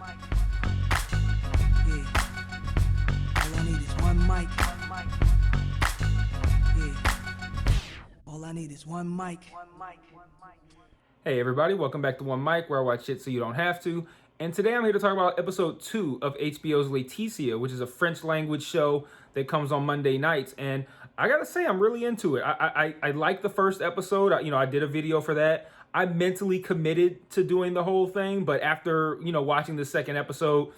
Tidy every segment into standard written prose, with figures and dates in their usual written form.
Yeah. All I need is one mic. Yeah. All I need is one mic. Hey everybody, welcome back to One Mic, where I watch shit so you don't have to. And today I'm here to talk about episode 2 of HBO's Laetitia, which is a French language show that comes on Monday nights. And I gotta say, I'm really into it. I like the first episode. I did a video for that. I mentally committed to doing the whole thing, but after watching the second episode,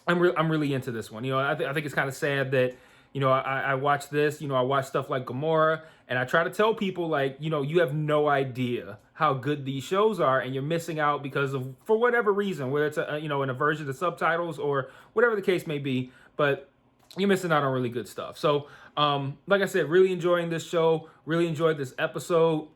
I'm really into this one. I think it's kind of sad that I watch this. I watch stuff like Gomorrah, and I try to tell people like you have no idea how good these shows are, and you're missing out because of for whatever reason, whether it's an aversion to subtitles or whatever the case may be. But you're missing out on really good stuff. So, like I said, really enjoying this show. Really enjoyed this episode.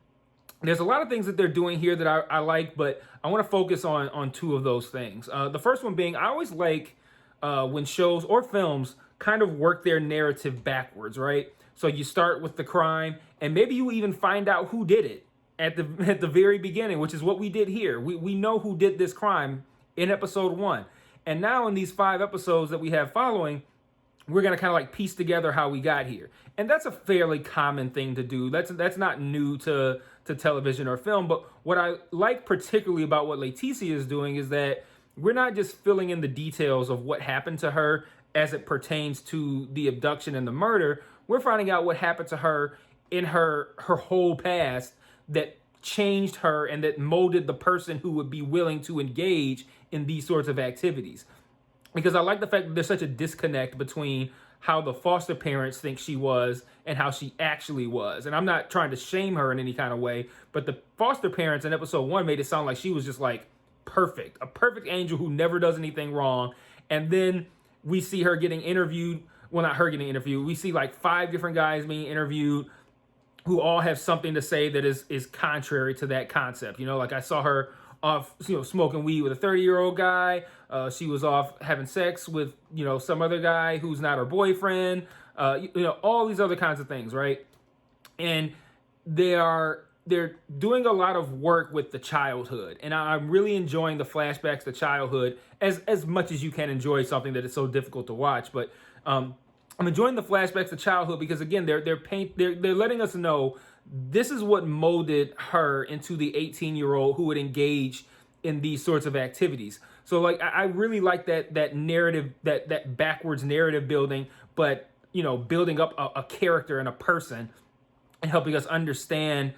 There's a lot of things that they're doing here that I like, but I want to focus on two of those things. The first one being, I always like when shows or films kind of work their narrative backwards, right? So you start with the crime, and maybe you even find out who did it at the very beginning, which is what we did here. We know who did this crime in episode 1. And now in these 5 episodes that we have following, we're going to kind of like piece together how we got here. And that's a fairly common thing to do. That's not new to television or film. But what I like particularly about what Laetitia is doing is that we're not just filling in the details of what happened to her as it pertains to the abduction and the murder. We're finding out what happened to her in her whole past that changed her and that molded the person who would be willing to engage in these sorts of activities. Because I like the fact that there's such a disconnect between how the foster parents think she was and how she actually was. And I'm not trying to shame her in any kind of way, but the foster parents in episode 1 made it sound like she was just like perfect, a perfect angel who never does anything wrong. And then we see her getting interviewed. Well, not her getting interviewed. We see like 5 different guys being interviewed who all have something to say that is contrary to that concept. Like I saw her off, smoking weed with a 30-year-old guy. She was off having sex with, some other guy who's not her boyfriend. All these other kinds of things, right? And they're doing a lot of work with the childhood, and I'm really enjoying the flashbacks to childhood as much as you can enjoy something that is so difficult to watch. But I'm enjoying the flashbacks to childhood because again, they're letting us know this is what molded her into the 18-year-old who would engage in these sorts of activities. So like I really like that narrative, that backwards narrative building, but building up a character and a person and helping us understand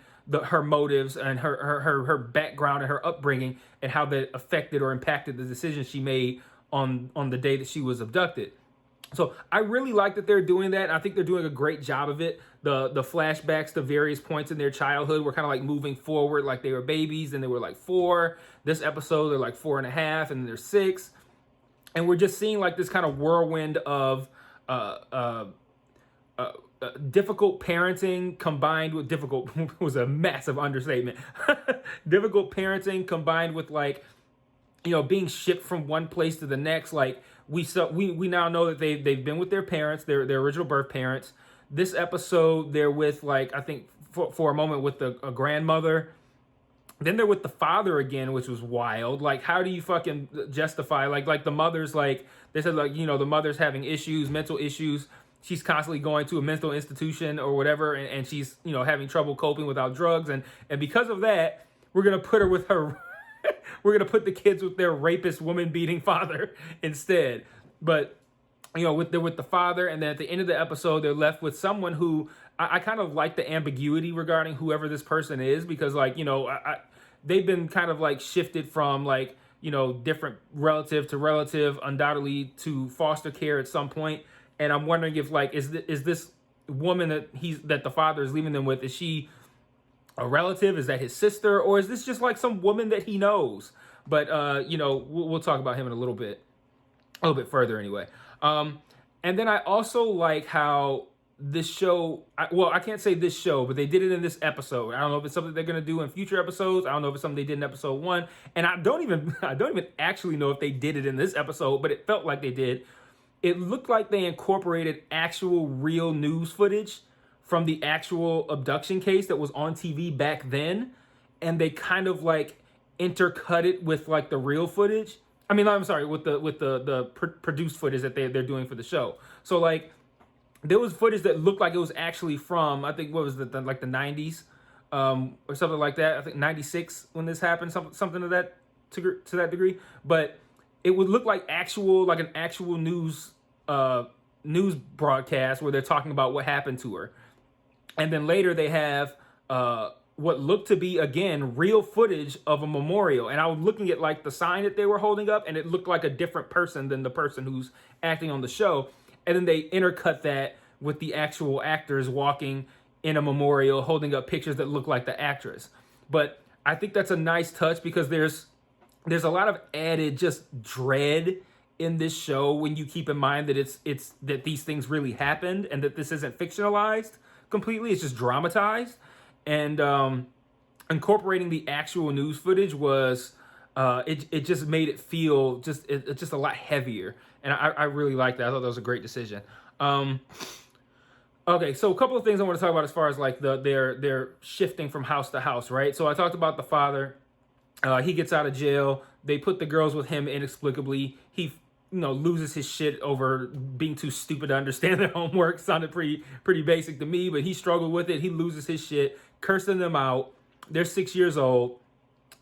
her motives and her background and her upbringing and how that affected or impacted the decisions she made on the day that she was abducted. So I really like that they're doing that. I think they're doing a great job of it. The flashbacks to various points in their childhood were kind of like moving forward, like they were babies and they were like 4. This episode, they're like 4.5 and they're 6. And we're just seeing like this kind of whirlwind of difficult parenting combined with difficult was a massive understatement. Difficult parenting combined with like, being shipped from one place to the next. Like we now know that they've been with their parents, their original birth parents. This episode, they're with like, I think for a moment with a grandmother. Then they're with the father again, which was wild. Like, how do you fucking justify like the mother's like, they said like, the mother's having issues, mental issues. She's constantly going to a mental institution or whatever, and she's, having trouble coping without drugs. And because of that, we're going to put her with her, we're going to put the kids with their rapist, woman-beating father instead. But, they're with the father, and then at the end of the episode, they're left with someone who, I kind of like the ambiguity regarding whoever this person is, because, like, they've been kind of, like, shifted from, like, different relative to relative, undoubtedly to foster care at some point. And I'm wondering if, like, is this woman that the father is leaving them with, is she a relative? Is that his sister? Or is this just like some woman that he knows? But, we'll talk about him in a little bit further anyway. And then I also like how this show, I can't say this show, but they did it in this episode. I don't know if it's something they're going to do in future episodes. I don't know if it's something they did in episode 1. And I don't even actually know if they did it in this episode, but it felt like they did. It looked like they incorporated actual real news footage from the actual abduction case that was on TV back then. And they kind of like intercut it with like the real footage. I mean, I'm sorry, with the produced footage that they're doing for the show. So like, there was footage that looked like it was actually from, I think, what was like the 90s, or something like that. I think 96 when this happened, something to that degree. But it would look like an actual news broadcast where they're talking about what happened to her. And then later they have what looked to be, again, real footage of a memorial. And I was looking at like the sign that they were holding up, and it looked like a different person than the person who's acting on the show. And then they intercut that with the actual actors walking in a memorial, holding up pictures that look like the actress. But I think that's a nice touch, because there's a lot of added just dread in this show when you keep in mind that it's that these things really happened, and that this isn't fictionalized completely. It's just dramatized. And incorporating the actual news footage was it just made it feel just a lot heavier, and I really liked that. I thought that was a great decision. Okay, so a couple of things I want to talk about as far as like they're shifting from house to house, right? So I talked about the father. He gets out of jail. They put the girls with him inexplicably. He loses his shit over being too stupid to understand their homework. Sounded pretty basic to me, but he struggled with it. He loses his shit, cursing them out. They're 6 years old.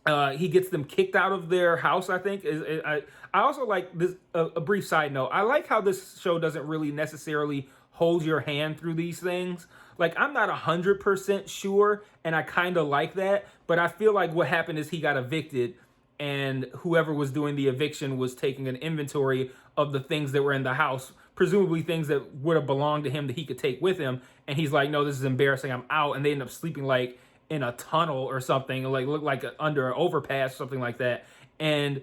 He gets them kicked out of their house, I think. I also like this, a brief side note. I like how this show doesn't really necessarily hold your hand through these things. Like, I'm not 100% sure, and I kind of like that, but I feel like what happened is he got evicted, and whoever was doing the eviction was taking an inventory of the things that were in the house, presumably things that would have belonged to him that he could take with him. And he's like, no, this is embarrassing, I'm out. And they end up sleeping like in a tunnel or something, like look like under an overpass, something like that. And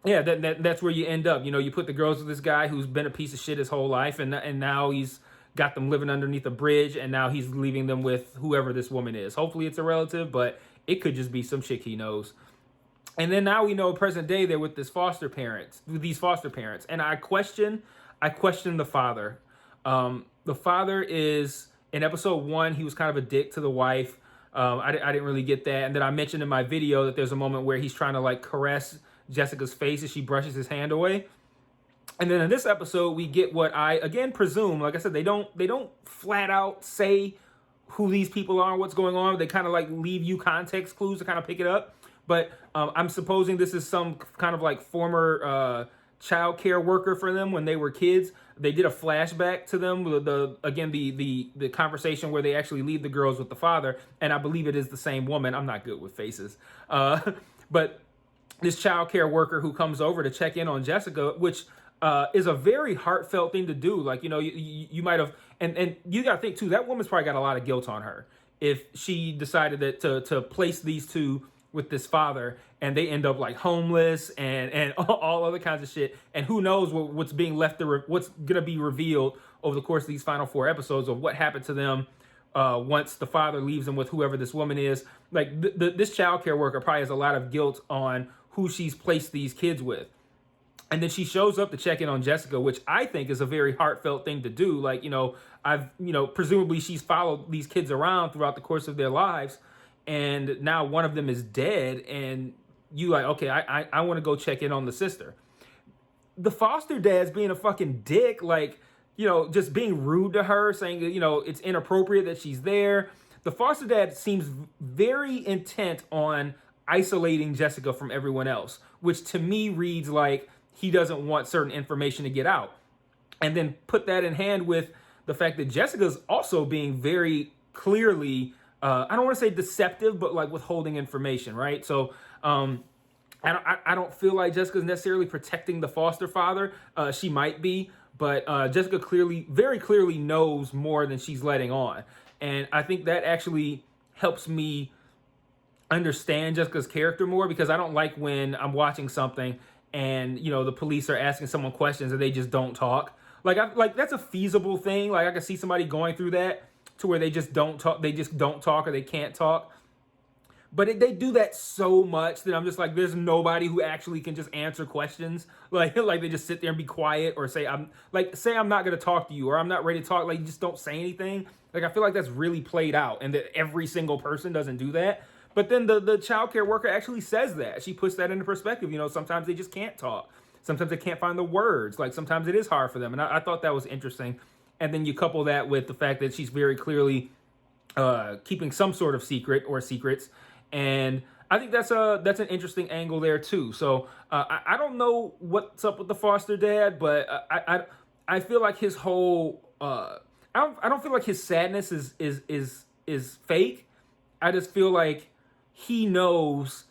yeah, that's where you end up. You put the girls with this guy who's been a piece of shit his whole life, and now he's got them living underneath a bridge, and now he's leaving them with whoever this woman is. Hopefully it's a relative, but it could just be some chick he knows. And then now we know present day they're with these foster parents, and I question the father. The father is, in episode 1, he was kind of a dick to the wife. I didn't really get that. And then I mentioned in my video that there's a moment where he's trying to like caress Jessica's face as she brushes his hand away. And then in this episode, we get what I again presume, like I said, they don't flat out say who these people are and what's going on. They kind of like leave you context clues to kind of pick it up. But I'm supposing this is some kind of like former child care worker for them when they were kids. They did a flashback to them, the conversation where they actually leave the girls with the father, and I believe it is the same woman. I'm not good with faces, but this child care worker who comes over to check in on Jessica, which is a very heartfelt thing to do. Like, you might have, and you got to think too, that woman's probably got a lot of guilt on her if she decided that to place these two with this father, and they end up like homeless and all other kinds of shit. And who knows what's being left, what's gonna be revealed over the course of these final 4 episodes of what happened to them once the father leaves them with whoever this woman is. Like this child care worker probably has a lot of guilt on who she's placed these kids with. And then she shows up to check in on Jessica, which I think is a very heartfelt thing to do. Like, presumably she's followed these kids around throughout the course of their lives, and now one of them is dead, and you like, okay, I want to go check in on the sister. The foster dad's being a fucking dick, like, just being rude to her, saying that, it's inappropriate that she's there. The foster dad seems very intent on isolating Jessica from everyone else, which to me reads like he doesn't want certain information to get out. And then put that in hand with the fact that Jessica's also being very clearly, I don't want to say deceptive, but like withholding information, right? So I don't feel like Jessica's necessarily protecting the foster father. She might be, but Jessica very clearly knows more than she's letting on. And I think that actually helps me understand Jessica's character more, because I don't like when I'm watching something and the police are asking someone questions and they just don't talk. Like that's a feasible thing. Like I can see somebody going through that to where they just don't talk. They just don't talk, or they can't talk. But they do that so much that I'm just like, there's nobody who actually can just answer questions. Like they just sit there and be quiet, or say I'm not gonna talk to you, or I'm not ready to talk. Like, you just don't say anything. Like, I feel like that's really played out, and that every single person doesn't do that. But then the child care worker actually says that. She puts that into perspective. You know, sometimes they just can't talk. Sometimes they can't find the words. Like sometimes it is hard for them. And I thought that was interesting. And then you couple that with the fact that she's very clearly keeping some sort of secret or secrets. And I think that's an interesting angle there too. So I don't know what's up with the foster dad, but I feel like his whole I don't feel like his sadness is fake. I just feel like he knows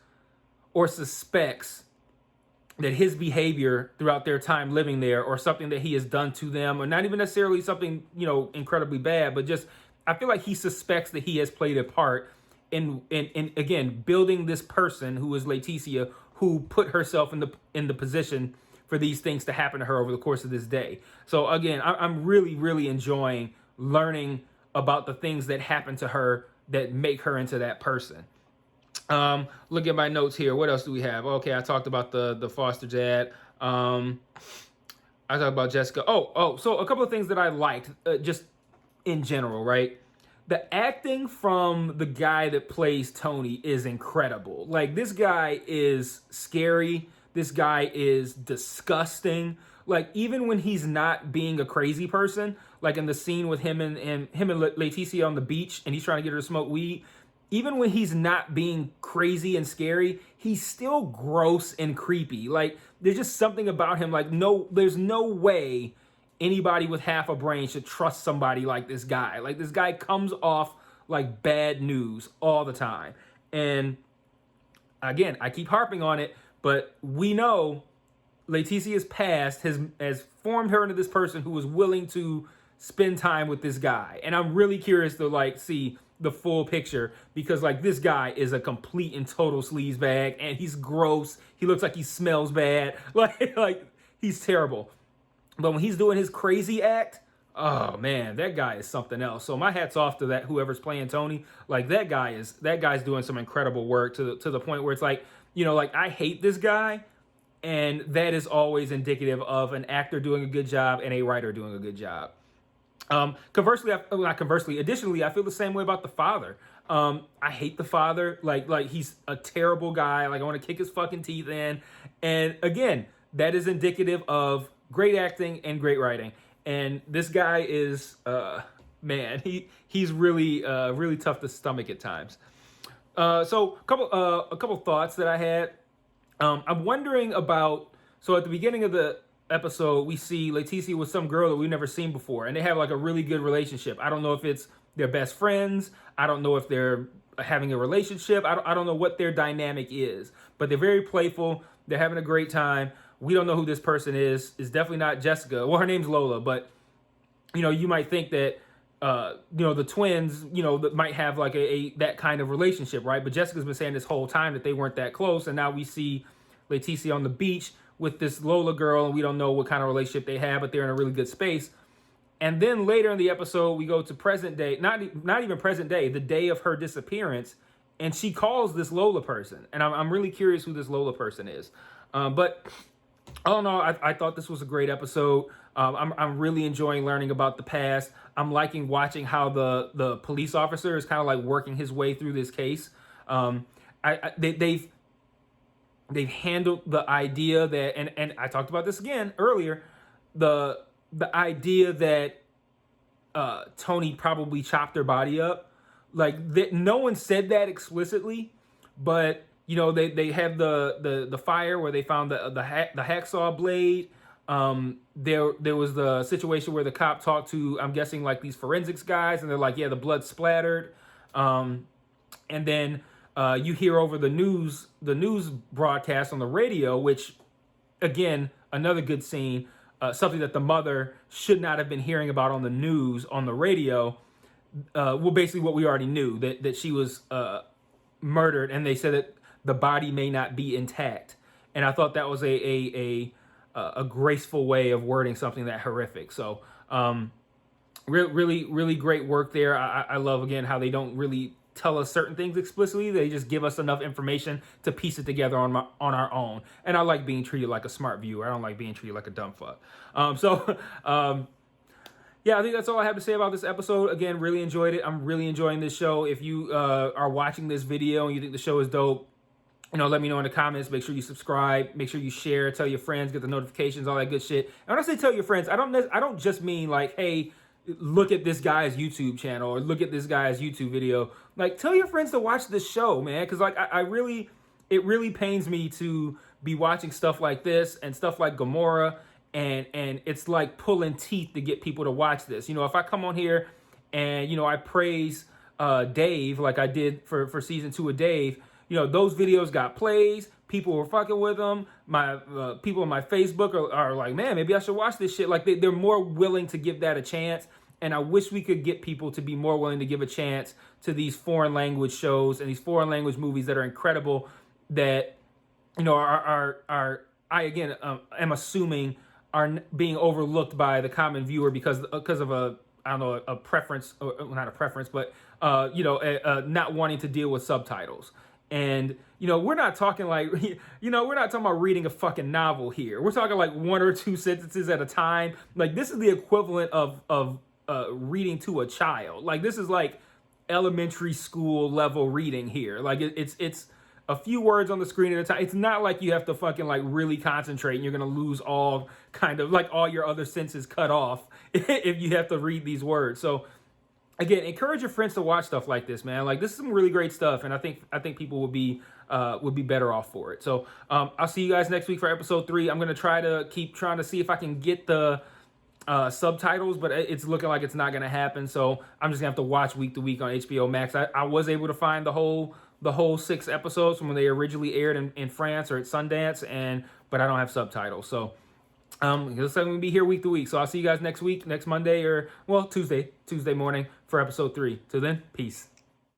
or suspects that his behavior throughout their time living there, or something that he has done to them, or not even necessarily something, you know, incredibly bad, but just I feel like he suspects that he has played a part in again building this person who is Laetitia, who put herself in the position for these things to happen to her over the course of this day. So again, I'm really enjoying learning about the things that happen to her that make her into that person. Look at my notes here. What else do we have? Okay, I talked about the foster dad. I talked about Jessica. So a couple of things that I liked, just in general, right? The acting from the guy that plays Tony is incredible. Like, this guy is scary. This guy is disgusting. Like, even when he's not being a crazy person, like in the scene with him and Laetitia on the beach, and he's trying to get her to smoke weed, even when he's not being crazy and scary, he's still gross and creepy. Like, there's just something about him. Like, there's no way anybody with half a brain should trust somebody like this guy. Like, this guy comes off like bad news all the time. And again, I keep harping on it, but we know Laetitia's past has formed her into this person who is willing to spend time with this guy. And I'm really curious to like see the full picture, because like this guy is a complete and total sleazebag, and he's gross. He looks like he smells bad. Like he's terrible. But when he's doing his crazy act, oh man, that guy is something else. So my hat's off to that whoever's playing Tony. Like that guy's doing some incredible work to the point where it's like, you know, like I hate this guy, and that is always indicative of an actor doing a good job and a writer doing a good job. Additionally, I feel the same way about the father. I hate the father. Like he's a terrible guy. Like I want to kick his fucking teeth in. And again, that is indicative of great acting and great writing. And this guy is, man, he's really tough to stomach at times. So a couple thoughts that I had. I'm wondering about, so at the beginning of the episode, we see Laetitia with some girl that we've never seen before, and they have like a really good relationship. I don't know if it's their best friends. I don't know if they're having a relationship. I don't know what their dynamic is, but they're very playful. They're having a great time. We don't know who this person is. It's definitely not Jessica. Well, her name's Lola, but you know, you might think that you know, the twins, you know, that might have like a that kind of relationship, right? But Jessica's been saying this whole time that they weren't that close, and now we see Laetitia on the beach with this Lola girl, and we don't know what kind of relationship they have, but they're in a really good space. And then later in the episode, we go to present day, not even present day, the day of her disappearance, and she calls this Lola person, and I'm really curious who this Lola person is. But all in all, I thought this was a great episode. I'm really enjoying learning about the past. I'm liking watching how the police officer is kind of like working his way through this case. They've handled the idea that, and I talked about this again earlier, the idea that Tony probably chopped her body up. Like that, no one said that explicitly, but you know, they have the fire where they found the hacksaw blade. There was the situation where the cop talked to, I'm guessing, like these forensics guys, and they're like, yeah, the blood splattered. And then you hear over the news broadcast on the radio, which again, another good scene, something that the mother should not have been hearing about on the news on the radio. Well, basically what we already knew, that she was murdered, and they said that the body may not be intact. And I thought that was a graceful way of wording something that horrific. So really great work there. I love, again, how they don't really tell us certain things explicitly. They just give us enough information to piece it together on our own. And I like being treated like a smart viewer. I don't like being treated like a dumb fuck. yeah, I think that's all I have to say about this episode. Again, really enjoyed it. I'm really enjoying this show. If you are watching this video and you think the show is dope, let me know in the comments. Make sure you subscribe. Make sure you share. Tell your friends. Get the notifications. All that good shit. And when I say tell your friends, I don't just mean like, hey, look at this guy's YouTube channel or look at this guy's YouTube video. Like, tell your friends to watch this show, man. Because like, it really pains me to be watching stuff like this and stuff like Gomorrah. And it's like pulling teeth to get people to watch this. If I come on here and, I praise Dave like I did for season 2 of Dave, those videos got plays. People were fucking with them. My people on my Facebook are like, man, maybe I should watch this shit. Like they're more willing to give that a chance. And I wish we could get people to be more willing to give a chance to these foreign language shows and these foreign language movies that are incredible. That are I again am assuming are being overlooked by the common viewer because of a preference, or not a preference, but not wanting to deal with subtitles. And we're not talking like we're not talking about reading a fucking novel here. We're talking like 1 or 2 sentences at a time. Like this is the equivalent of reading to a child. Like this is like elementary school level reading here. Like it's a few words on the screen at a time. It's not like you have to fucking like really concentrate and you're going to lose all kind of like all your other senses cut off if you have to read these words. So again, encourage your friends to watch stuff like this, man. Like this is some really great stuff. And I think people would be better off for it. So I'll see you guys next week for episode 3. I'm going to try to see if I can get the subtitles, but it's looking like it's not going to happen. So I'm just gonna have to watch week to week on HBO Max. I was able to find the whole 6 episodes from when they originally aired in France or at Sundance, but I don't have subtitles. So it looks like I'm gonna be here week to week. So I'll see you guys next week, next Monday, or well, Tuesday morning for episode 3. Till then, peace.